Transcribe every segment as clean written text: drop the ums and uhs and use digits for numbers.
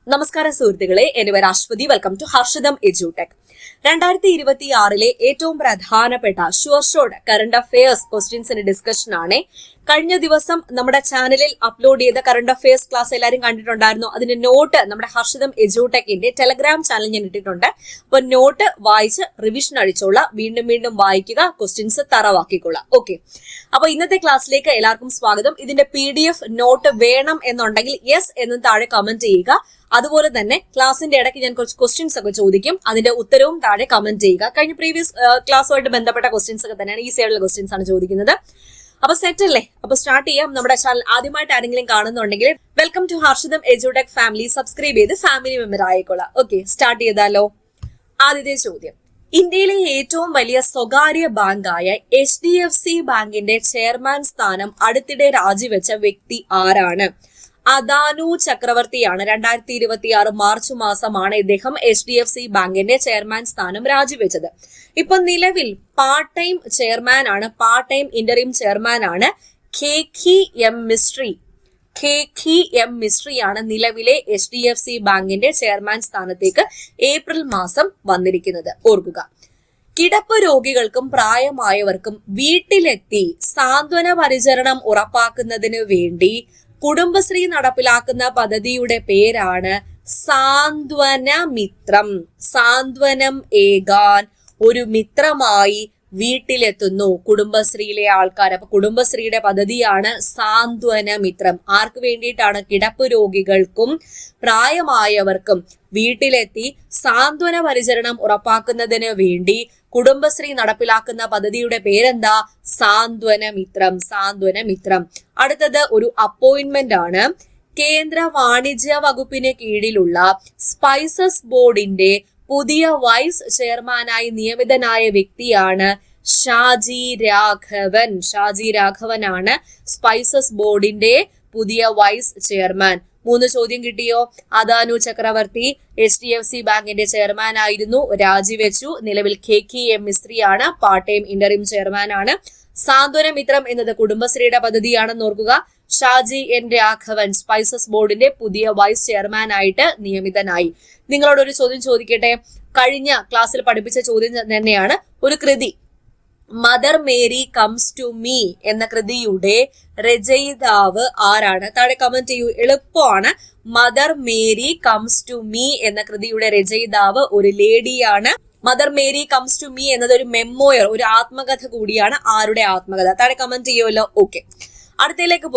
നമസ്കാരം സുഹൃത്തുക്കളെ, എന്റെ പേര് Aswathy. Welcome to Harshitham Edutech. 2026 ഏറ്റവും പ്രധാനപ്പെട്ട ഷുവർഷോർഡ് കറണ്ട് അഫയേഴ്സ് ക്വസ്റ്റ്യൻസിന്റെ ഡിസ്കഷൻ ആണ്. കഴിഞ്ഞ ദിവസം നമ്മുടെ ചാനലിൽ അപ്ലോഡ് ചെയ്ത കറണ്ട് അഫയേഴ്സ് ക്ലാസ് എല്ലാവരും കണ്ടിട്ടുണ്ടായിരുന്നു. അതിന്റെ നോട്ട് നമ്മുടെ ഹർഷിതം എഡ്യൂടെക്കിന്റെ ടെലഗ്രാം ചാനൽ ഞാൻ ഇട്ടിട്ടുണ്ട്. അപ്പൊ നോട്ട് വായിച്ച് റിവിഷൻ അടിച്ചോളാം, വീണ്ടും വീണ്ടും വായിക്കുക, ക്വസ്റ്റ്യൻസ് തറവാക്കിക്കൊള്ളാം. ഓക്കെ, അപ്പൊ ഇന്നത്തെ ക്ലാസ്സിലേക്ക് എല്ലാവർക്കും സ്വാഗതം. ഇതിന്റെ PDF നോട്ട് വേണം എന്നുണ്ടെങ്കിൽ യെസ് എന്ന് താഴെ കമന്റ് ചെയ്യുക. അതുപോലെ തന്നെ ക്ലാസിന്റെ ഇടയ്ക്ക് ഞാൻ കുറച്ച് ക്വസ്റ്റ്യൻസ് ഒക്കെ ചോദിക്കും, അതിന്റെ ഉത്തരവും താഴെ കമന്റ് ചെയ്യുക. കഴിഞ്ഞ പ്രീവിയസ് ക്ലാസ്സുമായിട്ട് ബന്ധപ്പെട്ട ക്വസ്റ്റ്യൻസ് ഒക്കെ തന്നെയാണ്, ഈസി ആയിട്ടുള്ള ക്വസ്റ്റ്യൻസ് ആണ് ചോദിക്കുന്നത്. അപ്പൊ സെറ്റ് അല്ലേ? അപ്പൊ സ്റ്റാർട്ട് ചെയ്യാം. നമ്മുടെ ചാനൽ ആദ്യമായിട്ട് ആരെങ്കിലും കാണുന്നുണ്ടെങ്കിൽ welcome to Harshitham Edutech family, subscribe ചെയ്ത് ഫാമിലി മെമ്പർ ആയിക്കോളാം. ഓക്കെ, സ്റ്റാർട്ട് ചെയ്താലോ? ആദ്യത്തെ ചോദ്യം, ഇന്ത്യയിലെ ഏറ്റവും വലിയ സ്വകാര്യ ബാങ്കായ HDFC ബാങ്കിന്റെ ചെയർമാൻ സ്ഥാനം അടുത്തിടെ രാജിവെച്ച വ്യക്തി ആരാണ്? അദാനു ചക്രവർത്തിയാണ്. 2026 മാർച്ച് മാസമാണ് ഇദ്ദേഹം HDFC ബാങ്കിന്റെ ചെയർമാൻ സ്ഥാനം രാജിവെച്ചത്. ഇപ്പൊ നിലവിൽ പാർട്ട് ടൈം ചെയർമാൻ ആണ്, പാർട്ട് ടൈം ഇന്ററിം ചെയർമാൻ ആണ് KK M മിസ്ട്രി ആണ് നിലവിലെ HDFC ബാങ്കിന്റെ ചെയർമാൻ സ്ഥാനത്തേക്ക് ഏപ്രിൽ മാസം വന്നിരിക്കുന്നത്. ഓർക്കുക, കിടപ്പ് രോഗികൾക്കും പ്രായമായവർക്കും വീട്ടിലെത്തി സാന്ത്വന പരിചരണം ഉറപ്പാക്കുന്നതിന് വേണ്ടി കുടുംബശ്രീ നടപ്പിലാക്കുന്ന പദ്ധതിയുടെ പേരാണ് സാന്ത്വനമിത്രം. സാന്ത്വനം ഏകാൻ ഒരു മിത്രമായി വീട്ടിലെത്തുന്നു കുടുംബശ്രീയിലെ ആൾക്കാർ. അപ്പൊ കുടുംബശ്രീയുടെ പദ്ധതിയാണ് സാന്ത്വനമിത്രം. ആർക്ക് വേണ്ടിയിട്ടാണ്? കിടപ്പ് രോഗികൾക്കും പ്രായമായവർക്കും വീട്ടിലെത്തി സാന്ത്വന പരിചരണം ഉറപ്പാക്കുന്നതിന് വേണ്ടി കുടുംബശ്രീ നടപ്പിലാക്കുന്ന പദ്ധതിയുടെ പേരെന്താ? സാന്ത്വനമിത്രം. സാന്ത്വനമിത്രം. അടുത്തത് ഒരു അപ്പോയിന്റ്മെന്റ് ആണ്. കേന്ദ്ര വാണിജ്യ വകുപ്പിന് കീഴിലുള്ള സ്പൈസസ് ബോർഡിന്റെ പുതിയ വൈസ് ചെയർമാനായി നിയമിതനായ വ്യക്തിയാണ് ഷാജി രാഘവൻ. ഷാജി രാഘവനാണ് സ്പൈസസ് ബോർഡിന്റെ പുതിയ വൈസ് ചെയർമാൻ. 3 ചോദ്യം കിട്ടിയോ? അദാനു ചക്രവർത്തി HDFC ബാങ്കിന്റെ ചെയർമാൻ ആയിരുന്നു, രാജിവെച്ചു. നിലവിൽ KK M മിസ്ത്രിയാണ്, പാർട്ട് ടൈം ഇന്ററിം ചെയർമാൻ ആണ്. സാന്ത്വനമിത്രം എന്നത് കുടുംബശ്രീയുടെ പദ്ധതിയാണെന്ന് ഓർക്കുക. ഷാജി N രാഘവൻ സ്പൈസസ് ബോർഡിന്റെ പുതിയ വൈസ് ചെയർമാൻ ആയിട്ട് നിയമിതനായി. നിങ്ങളോട് ഒരു ചോദ്യം ചോദിക്കട്ടെ. കഴിഞ്ഞ ക്ലാസ്സിൽ പഠിപ്പിച്ച ചോദ്യം തന്നെയാണ്. ഒരു കൃതി Mother Mary comes to me എന്ന കൃതിയുടെ രചയിതാവ് ആരാണ്? താഴെ കമന്റ് ചെയ്യൂ, എളുപ്പമാണ്. Mother Mary comes to me എന്ന കൃതിയുടെ രചയിതാവ് ഒരു ലേഡിയാണ്. Mother Mary comes to me എന്നത് ഒരു മെമ്മോയർ, ഒരു ആത്മകഥ കൂടിയാണ്. ആരുടെ ആത്മകഥ? താഴെ കമന്റ് ചെയ്യുമല്ലോ. ഓക്കെ, അടുത്തയിലേക്ക്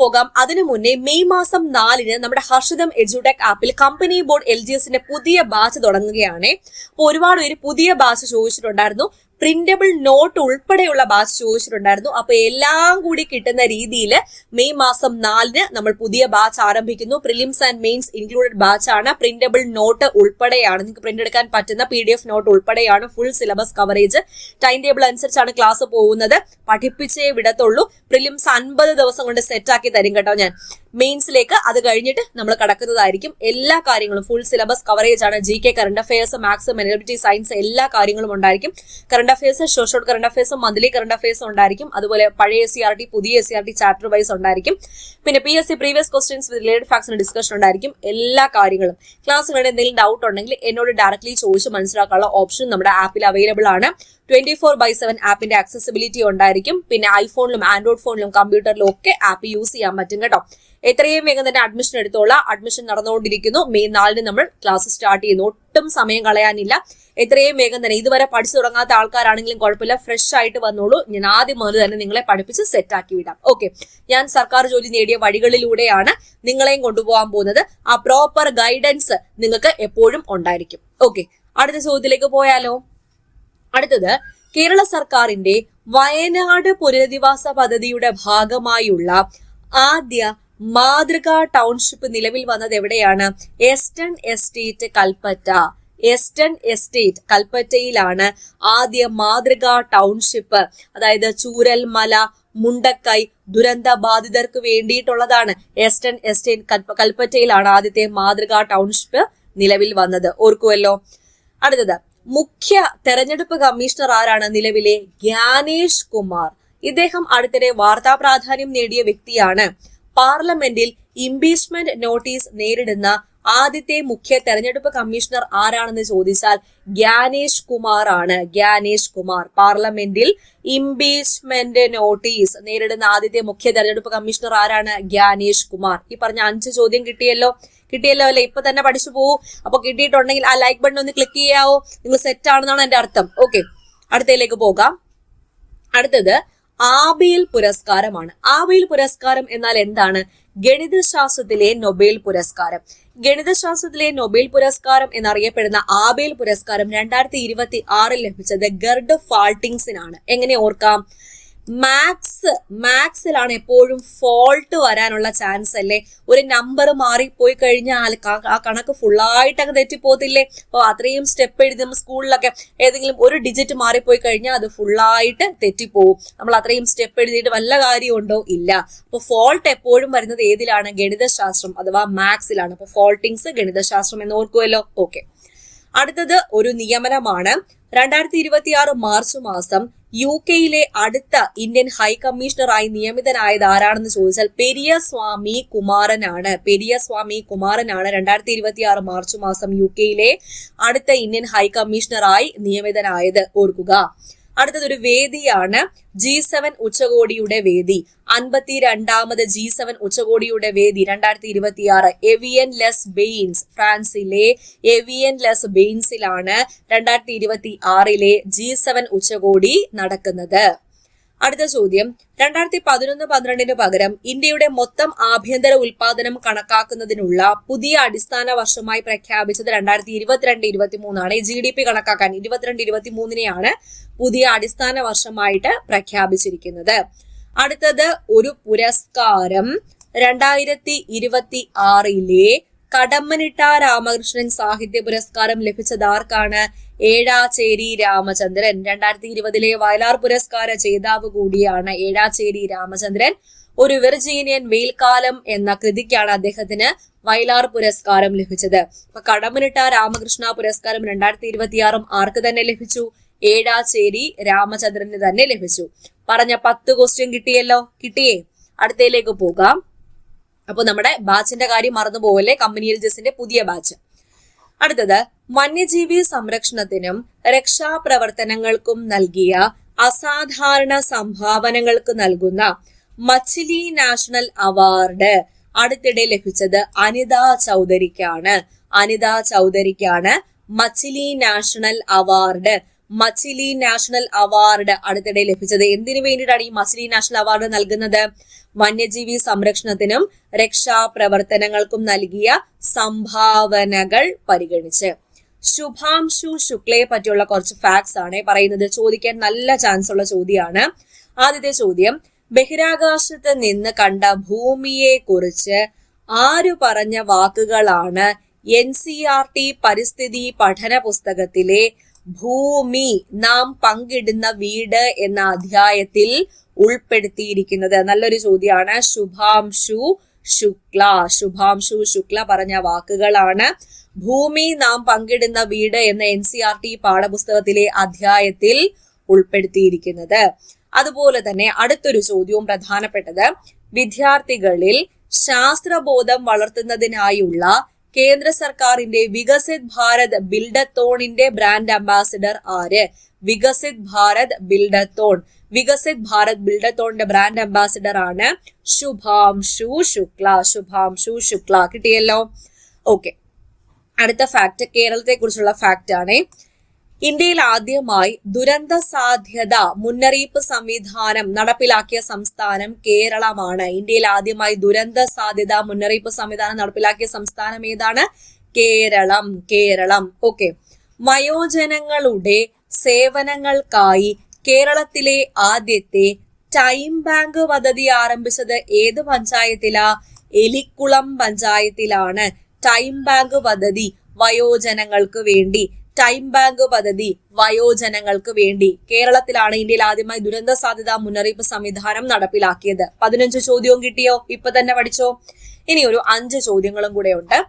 പോകാം. അതിനു മുന്നേ മെയ് മാസം 4 നമ്മുടെ ഹർഷിതം എഡ്യൂടെക് ആപ്പിൽ കമ്പനി ബോർഡ് LGSന്റെ പുതിയ ബാച്ച് തുടങ്ങുകയാണ്. അപ്പൊ ഒരുപാട് പേര് പുതിയ ബാച്ച് ചോദിച്ചിട്ടുണ്ടായിരുന്നു, പ്രിന്റബിൾ നോട്ട് ഉൾപ്പെടെയുള്ള ബാച്ച് ചോദിച്ചിട്ടുണ്ടായിരുന്നു. അപ്പൊ എല്ലാം കൂടി കിട്ടുന്ന രീതിയിൽ മെയ് മാസം 4 നമ്മൾ പുതിയ ബാച്ച് ആരംഭിക്കുന്നു. Prelims and mains included batch ആണ്. പ്രിന്റബിൾ നോട്ട് ഉൾപ്പെടെയാണ്, നിങ്ങൾക്ക് പ്രിന്റ് എടുക്കാൻ പറ്റുന്ന PDF നോട്ട് ഉൾപ്പെടെയാണ്. Full syllabus coverage, time table അനുസരിച്ചാണ് ക്ലാസ് പോകുന്നത്. പഠിപ്പിച്ചേ വിടത്തുള്ളൂ. പ്രിലിംസ് 50 ദിവസം കൊണ്ട് സെറ്റ് ആക്കി തരും കേട്ടോ ഞാൻ. മെയിൻസിലേക്ക് അത് കഴിഞ്ഞിട്ട് നമ്മൾ കടക്കുന്നതായിരിക്കും. എല്ലാ കാര്യങ്ങളും ഫുൾ സിലബസ് കവറേജ് ആണ്. GK, current affairs, maths, mental ability, science എല്ലാ കാര്യങ്ങളും ഉണ്ടായിരിക്കും. കറണ്ട് അഫയേഴ്സ്, ഷോർട്ട് കറണ്ട് അഫയേഴ്സും മന്ത്ലി കറണ്ട് അഫയേഴ്സും ഉണ്ടായിരിക്കും. അതുപോലെ പഴയ SCRT, പുതിയ SCRT ചാപ്റ്റർ വൈസ് ഉണ്ടായിരിക്കും. പിന്നെ PSC previous questions with related ഫാക്ട്സിന്റെ ഡിസ്കഷൻ ഉണ്ടായിരിക്കും. എല്ലാ കാര്യങ്ങളും ക്ലാസ്സുകളുടെ എന്തെങ്കിലും ഡൗട്ട് ഉണ്ടെങ്കിൽ എന്നോട് ഡയറക്ട്ലി ചോദിച്ച് മനസ്സിലാക്കാനുള്ള ഓപ്ഷൻ നമ്മുടെ ആപ്പിൽ അവൈലബിൾ ആണ്. 24/7 ആപ്പിന്റെ ആക്സസിബിലിറ്റി ഉണ്ടായിരിക്കും. പിന്നെ ഐഫോണിലും ആൻഡ്രോയിഡ് ഫോണിലും കമ്പ്യൂട്ടറിലും ഒക്കെ ആപ്പ് യൂസ് ചെയ്യാൻ പറ്റും കേട്ടോ. എത്രയും വേഗം തന്നെ അഡ്മിഷൻ എടുത്തോളാം. അഡ്മിഷൻ നടന്നുകൊണ്ടിരിക്കുന്നു. മെയ് 4 നമ്മൾ ക്ലാസ് സ്റ്റാർട്ട് ചെയ്യുന്നു. ഒട്ടും സമയം കളയാനില്ല. എത്രയും വേഗം തന്നെ, ഇതുവരെ പഠിച്ചു തുടങ്ങാത്ത ആൾക്കാരാണെങ്കിലും കുഴപ്പമില്ല, ഫ്രഷ് ആയിട്ട് വന്നോളൂ. ഞാൻ ആദ്യം മുതൽ തന്നെ നിങ്ങളെ പഠിപ്പിച്ച് സെറ്റ് ആക്കി വിടാം. ഓക്കെ, ഞാൻ സർക്കാർ ജോലി നേടിയ വഴികളിലൂടെയാണ് നിങ്ങളെയും കൊണ്ടുപോകാൻ പോകുന്നത്. ആ പ്രോപ്പർ ഗൈഡൻസ് നിങ്ങൾക്ക് എപ്പോഴും ഉണ്ടായിരിക്കും. ഓക്കെ, അടുത്ത ചോദ്യത്തിലേക്ക് പോയാലോ? അടുത്തത്, കേരള സർക്കാരിന്റെ വയനാട് പുനരധിവാസ പദ്ധതിയുടെ ഭാഗമായുള്ള ആദ്യ മാതൃകാ ടൗൺഷിപ്പ് നിലവിൽ വന്നത് എവിടെയാണ്? Elstone estate Kalpetta. Elstone estate കൽപ്പറ്റയിലാണ് ആദ്യ മാതൃകാ ടൗൺഷിപ്പ്. അതായത് ചൂരൽമല, മുണ്ടക്കൈ ദുരന്ത ബാധിതർക്ക് വേണ്ടിയിട്ടുള്ളതാണ്. എസ്റ്റേൺ എസ്റ്റേറ്റ് കൽപ്പറ്റയിലാണ് ആദ്യത്തെ മാതൃകാ ടൗൺഷിപ്പ് നിലവിൽ വന്നത്. ഓർക്കുമല്ലോ. അടുത്തത്, മുഖ്യ തെരഞ്ഞെടുപ്പ് കമ്മീഷണർ ആരാണ്? നിലവിലെ ജ്ഞാനേഷ് കുമാർ. ഇദ്ദേഹം അടുത്തിടെ വാർത്താ പ്രാധാന്യം നേടിയ വ്യക്തിയാണ്. പാർലമെന്റിൽ ഇംപീച്ച്മെന്റ് നോട്ടീസ് നേരിടുന്ന ആദ്യത്തെ മുഖ്യ തെരഞ്ഞെടുപ്പ് കമ്മീഷണർ ആരാണെന്ന് ചോദിച്ചാൽ ഗ്യാനേഷ് കുമാർ ആണ്. ഗ്യാനേഷ് കുമാർ. പാർലമെന്റിൽ ഇംപീച്ച്മെന്റ് നോട്ടീസ് നേരിടുന്ന ആദ്യത്തെ മുഖ്യ തെരഞ്ഞെടുപ്പ് കമ്മീഷണർ ആരാണ്? ഗ്യാനേഷ് കുമാർ. ഈ പറഞ്ഞ 5 ചോദ്യം കിട്ടിയല്ലോ അല്ലെ? ഇപ്പൊ തന്നെ പഠിച്ചു പോകൂ. അപ്പൊ കിട്ടിയിട്ടുണ്ടെങ്കിൽ ആ ലൈക്ക് ബട്ടൺ ഒന്ന് ക്ലിക്ക് ചെയ്യാവോ? നിങ്ങൾ സെറ്റ് ആണെന്നാണ് എന്റെ അർത്ഥം. ഓക്കെ, അടുത്തതിലേക്ക് പോകാം. അടുത്തത് ആബേൽ പുരസ്കാരമാണ്. ആബേൽ പുരസ്കാരം എന്നാൽ എന്താണ്? ഗണിതശാസ്ത്രത്തിലെ നൊബേൽ പുരസ്കാരം. ഗണിതശാസ്ത്രത്തിലെ നൊബേൽ പുരസ്കാരം എന്നറിയപ്പെടുന്ന ആബേൽ പുരസ്കാരം 2026 ലഭിച്ചത് ഗെർഡ് ഫാൾട്ടിങ്സിനാണ്. എങ്ങനെ ഓർക്കാം? മാത്സിലാണ് എപ്പോഴും ഫോൾട്ട് വരാനുള്ള ചാൻസ് അല്ലേ? ഒരു നമ്പർ മാറിപ്പോയി കഴിഞ്ഞാൽ ആ കണക്ക് ഫുള്ളായിട്ട് അങ്ങ് തെറ്റിപ്പോത്തില്ലേ? അപ്പൊ അത്രയും സ്റ്റെപ്പ് എഴുതി നമ്മൾ സ്കൂളിലൊക്കെ ഏതെങ്കിലും ഒരു ഡിജിറ്റ് മാറിപ്പോയി കഴിഞ്ഞാൽ അത് ഫുള്ളായിട്ട് തെറ്റിപ്പോവും. നമ്മൾ അത്രയും സ്റ്റെപ്പ് എഴുതിയിട്ട് വല്ല കാര്യമുണ്ടോ? ഇല്ല. അപ്പൊ ഫോൾട്ട് എപ്പോഴും വരുന്നത് ഏതിലാണ്? ഗണിതശാസ്ത്രം അഥവാ മാത്സിലാണ്. അപ്പൊ ഫോൾട്ടിങ്സ് ഗണിതശാസ്ത്രം എന്ന് ഓർക്കുമല്ലോ. ഓക്കെ, അടുത്തത് ഒരു നിയമനമാണ്. 2026 മാർച്ച് മാസം UK അടുത്ത ഇന്ത്യൻ ഹൈക്കമ്മീഷണറായി നിയമിതനായത് ആരാണെന്ന് ചോദിച്ചാൽ പെരിയസ്വാമി കുമാരനാണ്. 2026 മാർച്ച് മാസം UK അടുത്ത ഇന്ത്യൻ ഹൈക്കമ്മീഷണറായി നിയമിതനായത് ഓർക്കുക. അടുത്തതൊരു വേദിയാണ്, G7 ഉച്ചകോടിയുടെ വേദി. 52ാമത് G7 ഉച്ചകോടിയുടെ വേദി 2026 എവിയൻ ലെസ് ബെയിൻസ്, ഫ്രാൻസിലെ എവിയൻ ലെസ് ബെയിൻസിലാണ് 2026 G7 ഉച്ചകോടി നടക്കുന്നത്. അടുത്ത ചോദ്യം, 2011-12 പകരം ഇന്ത്യയുടെ മൊത്തം ആഭ്യന്തര ഉൽപാദനം കണക്കാക്കുന്നതിനുള്ള പുതിയ അടിസ്ഥാന വർഷമായി പ്രഖ്യാപിച്ചത് 2022-23 ആണ്. GDP കണക്കാക്കാൻ 22-23 പുതിയ അടിസ്ഥാന വർഷമായിട്ട് പ്രഖ്യാപിച്ചിരിക്കുന്നത്. അടുത്തത് ഒരു പുരസ്കാരം 2026 കടമ്മനിട്ട രാമകൃഷ്ണൻ സാഹിത്യ പുരസ്കാരം ലഭിച്ചത് ആർക്കാണ്? ഏഴാച്ചേരി രാമചന്ദ്രൻ. 2020 വയലാർ പുരസ്കാര ജേതാവ് കൂടിയാണ് ഏഴാച്ചേരി രാമചന്ദ്രൻ. ഒരു വിർജീനിയൻ വെയിൽക്കാലം എന്ന കൃതിക്കാണ് അദ്ദേഹത്തിന് വയലാർ പുരസ്കാരം ലഭിച്ചത്. അപ്പൊ കടമ്മനിട്ട രാമകൃഷ്ണ പുരസ്കാരം 2026 ആർക്ക് തന്നെ ലഭിച്ചു? ഏഴാച്ചേരി രാമചന്ദ്രന് തന്നെ ലഭിച്ചു. പറഞ്ഞ 10 ക്വസ്റ്റ്യൻ കിട്ടിയല്ലോ. കിട്ടിയേ? അടുത്തയിലേക്ക് പോകാം. അപ്പൊ നമ്മുടെ ബാച്ചിന്റെ കാര്യം മറന്നു പോവല്ലേ, കമ്പനിയിൽ ജസിന്റെ പുതിയ ബാച്ച്. അടുത്തത് വന്യജീവി സംരക്ഷണത്തിനും രക്ഷാപ്രവർത്തനങ്ങൾക്കും നൽകിയ അസാധാരണ സംഭാവനകൾക്ക് നൽകുന്ന മച്ചിലി നാഷണൽ അവാർഡ് അടുത്തിടെ ലഭിച്ചത് അനിത ചൗധരിക്കാണ്. അനിത ചൗധരിക്കാണ് Machli national award. Machli national award അടുത്തിടെ ലഭിച്ചത്. എന്തിനു വേണ്ടിയിട്ടാണ് ഈ മച്ചിലി നാഷണൽ അവാർഡ് നൽകുന്നത്? വന്യജീവി സംരക്ഷണത്തിനും രക്ഷാപ്രവർത്തനങ്ങൾക്കും നൽകിയ സംഭാവനകൾ പരിഗണിച്ച്. ശുഭാംശു ശുക്ലയെ പറ്റിയുള്ള കുറച്ച് ഫാക്ട്സ് ആണ് പറയുന്നത്. ചോദിക്കാൻ നല്ല ചാൻസ് ഉള്ള ചോദ്യമാണ്. ആദ്യത്തെ ചോദ്യം, ബഹിരാകാശത്ത് നിന്ന് കണ്ട ഭൂമിയെ കുറിച്ച് ആര് പറഞ്ഞ വാക്കുകളാണ് NCERT പരിസ്ഥിതി പഠന പുസ്തകത്തിലെ ഭൂമി നാം പങ്കിടുന്ന വീട് എന്ന അധ്യായത്തിൽ ഉൾപ്പെടുത്തിയിരിക്കുന്നത്? നല്ലൊരു ചോദ്യമാണ്. ശുഭാംശു ശുക്ല പറഞ്ഞ വാക്കുകളാണ് ഭൂമി നാം പങ്കിടുന്ന വീട് എന്ന NCERT പാഠപുസ്തകത്തിലെ അധ്യായത്തിൽ ഉൾപ്പെടുത്തിയിരിക്കുന്നത്. അതുപോലെ തന്നെ അടുത്തൊരു ചോദ്യവും പ്രധാനപ്പെട്ടത്, വിദ്യാർത്ഥികളിൽ ശാസ്ത്രബോധം വളർത്തുന്നതിനായുള്ള കേന്ദ്ര സർക്കാരിന്റെ വികസിത് ഭാരത് ബിൽഡത്തോണിന്റെ ബ്രാൻഡ് അംബാസിഡർ ആര്? വികസിത് ഭാരത് ബിൽഡത്തോൺ. വികസിത് ഭാരത് ബിൽഡത്തോണിന്റെ ബ്രാൻഡ് അംബാസിഡർ ആണ് ശുഭാംശു ശുക്ല. കിട്ടിയല്ലോ. ഓക്കെ, അടുത്ത ഫാക്ട് കേരളത്തെ കുറിച്ചുള്ള ഫാക്ട് ആണ്. ഇന്ത്യയിൽ ആദ്യമായി ദുരന്ത സാധ്യത മുന്നറിയിപ്പ് സംവിധാനം നടപ്പിലാക്കിയ സംസ്ഥാനം കേരളമാണ്. ഇന്ത്യയിൽ ആദ്യമായി ദുരന്ത സാധ്യത മുന്നറിയിപ്പ് സംവിധാനം നടപ്പിലാക്കിയ സംസ്ഥാനം ഏതാണ്? കേരളം. ഓക്കെ, വയോജനങ്ങളുടെ സേവനങ്ങൾക്കായി കേരളത്തിലെ ആദ്യത്തെ ടൈം ബാങ്ക് പദ്ധതി ആരംഭിച്ചത് ഏത് പഞ്ചായത്തിലാ? എലിക്കുളം പഞ്ചായത്തിലാണ്. ടൈം ബാങ്ക് പദ്ധതി വയോജനങ്ങൾക്ക് വേണ്ടി. ടൈം ബാങ്ക് പദ്ധതി വയോജനങ്ങൾക്ക് വേണ്ടി കേരളത്തിലാണ് ഇന്ത്യയിൽ ആദ്യമായി ദുരന്ത സാധ്യതാ മുന്നറിയിപ്പ് സംവിധാനം നടപ്പിലാക്കിയത്. 15 ചോദ്യവും കിട്ടിയോ? ഇപ്പൊ തന്നെ പഠിച്ചോ. ഇനി ഒരു 5 ചോദ്യങ്ങളും കൂടെ ഉണ്ട്.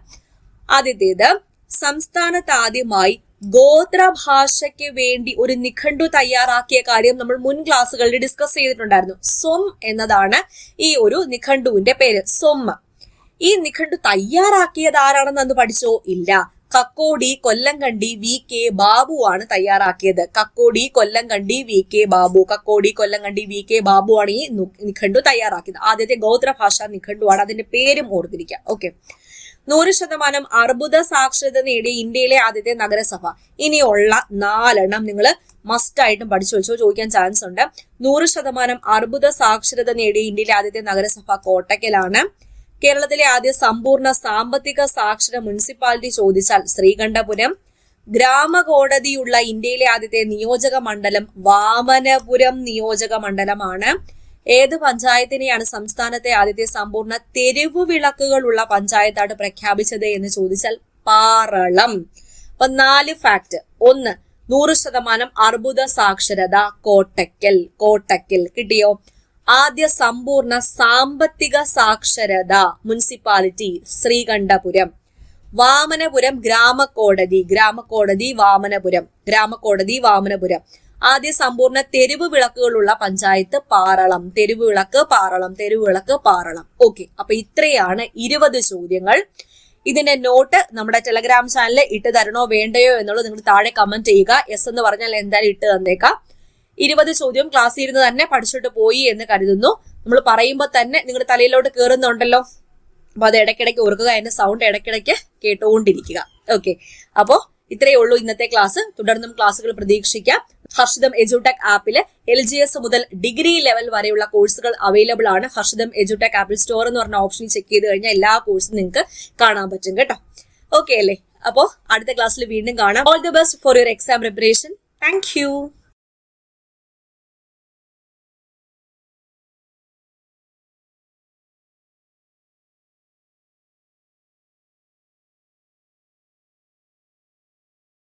ആദ്യത്തേത്, സംസ്ഥാനത്ത് ആദ്യമായി ഗോത്രഭാഷയ്ക്ക് വേണ്ടി ഒരു നിഘണ്ടു തയ്യാറാക്കിയ കാര്യം നമ്മൾ മുൻ ക്ലാസ്സുകളിൽ ഡിസ്കസ് ചെയ്തിട്ടുണ്ടായിരുന്നു. സ്വം എന്നതാണ് ഈ ഒരു നിഘണ്ടുവിന്റെ പേര്. സ്വം. ഈ നിഘണ്ടു തയ്യാറാക്കിയത് ആരാണെന്ന് അന്ന് പഠിച്ചോ? ഇല്ല. കക്കോടി കൊല്ലങ്കണ്ടി VK ബാബു ആണ് തയ്യാറാക്കിയത്. കക്കോടി കൊല്ലങ്കണ്ടി VK ബാബു. കക്കോടി കൊല്ലങ്കണ്ടി VK ബാബു ആണ് ഈ നിഘണ്ടു തയ്യാറാക്കിയത്. ആദ്യത്തെ ഗോത്രഭാഷാ നിഘണ്ടുവാണ്. അതിന്റെ പേരും ഓർത്തിരിക്കുക. ഓക്കെ. 100% അർബുദ സാക്ഷരത നേടിയ ഇന്ത്യയിലെ ആദ്യത്തെ നഗരസഭ. ഇനിയുള്ള 4 നിങ്ങൾ മസ്റ്റ് ആയിട്ടും പഠിച്ചു വെച്ചോ, ചോദിക്കാൻ ചാൻസ് ഉണ്ട്. 100% അർബുദ സാക്ഷരത നേടിയ ഇന്ത്യയിലെ ആദ്യത്തെ നഗരസഭ കോട്ടക്കലാണ്. കേരളത്തിലെ ആദ്യ സമ്പൂർണ്ണ സാമ്പത്തിക സാക്ഷര മുനിസിപ്പാലിറ്റി ചോദിച്ചാൽ ശ്രീകണ്ഠപുരം. ഗ്രാമകോടതിയുള്ള ഇന്ത്യയിലെ ആദ്യത്തെ നിയോജക മണ്ഡലം വാമനപുരം നിയോജക മണ്ഡലമാണ്. ഏത് പഞ്ചായത്തിനെയാണ് സംസ്ഥാനത്തെ ആദ്യത്തെ സമ്പൂർണ്ണ തെരുവു വിളക്കുകളുള്ള പഞ്ചായത്തായിട്ട് പ്രഖ്യാപിച്ചത് എന്ന് ചോദിച്ചാൽ പാറളം. അപ്പൊ 4 ഫാക്ട്. 1, 100% അർബുദ സാക്ഷരത കോട്ടക്കൽ കിട്ടിയോ? ആദ്യ സമ്പൂർണ്ണ സാമ്പത്തിക സാക്ഷരത മുനിസിപ്പാലിറ്റി ശ്രീകണ്ഠപുരം. വാമനപുരം ഗ്രാമകോടതി വാമനപുരം. ആദ്യ സമ്പൂർണ്ണ തെരുവ് വിളക്കുകളുള്ള പഞ്ചായത്ത് പാറളം. തെരുവ് വിളക്ക് പാറളം. ഓക്കെ. അപ്പൊ ഇത്രയാണ് 20 ചോദ്യങ്ങൾ. ഇതിന്റെ നോട്ട് നമ്മുടെ ടെലഗ്രാം ചാനലിൽ ഇട്ട് തരണോ വേണ്ടയോ എന്നുള്ളത് നിങ്ങൾ താഴെ കമന്റ് ചെയ്യുക. യെസ് എന്ന് പറഞ്ഞാൽ എന്തായാലും ഇട്ട് തന്നേക്കാം. 20 ചോദ്യം ക്ലാസ്സിൽ ഇരുന്ന് തന്നെ പഠിച്ചിട്ട് പോയി എന്ന് കരുതുന്നു. നമ്മൾ പറയുമ്പോൾ തന്നെ നിങ്ങളുടെ തലയിലോട്ട് കയറുന്നുണ്ടല്ലോ. അപ്പൊ അത് ഇടയ്ക്കിടയ്ക്ക് ഓർക്കുക. അതിന്റെ സൗണ്ട് ഇടയ്ക്കിടയ്ക്ക് കേട്ടുകൊണ്ടിരിക്കുക. ഓക്കെ. അപ്പോ ഇത്രയേ ഉള്ളൂ ഇന്നത്തെ ക്ലാസ്. തുടർന്നും ക്ലാസ്സുകൾ പ്രതീക്ഷിക്കാം. ഹർഷിതം എഡ്യൂടെക് ആപ്പില് LGS മുതൽ ഡിഗ്രി ലെവൽ വരെയുള്ള കോഴ്സുകൾ അവൈലബിൾ ആണ്. ഹർഷിതം എഡ്യൂടെക് ആപ്പിൽ സ്റ്റോർ എന്ന് പറഞ്ഞ ഓപ്ഷൻ ചെക്ക് ചെയ്ത് കഴിഞ്ഞാൽ എല്ലാ കോഴ്സും നിങ്ങൾക്ക് കാണാൻ പറ്റും കേട്ടോ. ഓക്കെ അല്ലേ? അപ്പോ അടുത്ത ക്ലാസ്സിൽ വീണ്ടും കാണാം. All the best for your exam preparation. Thank you.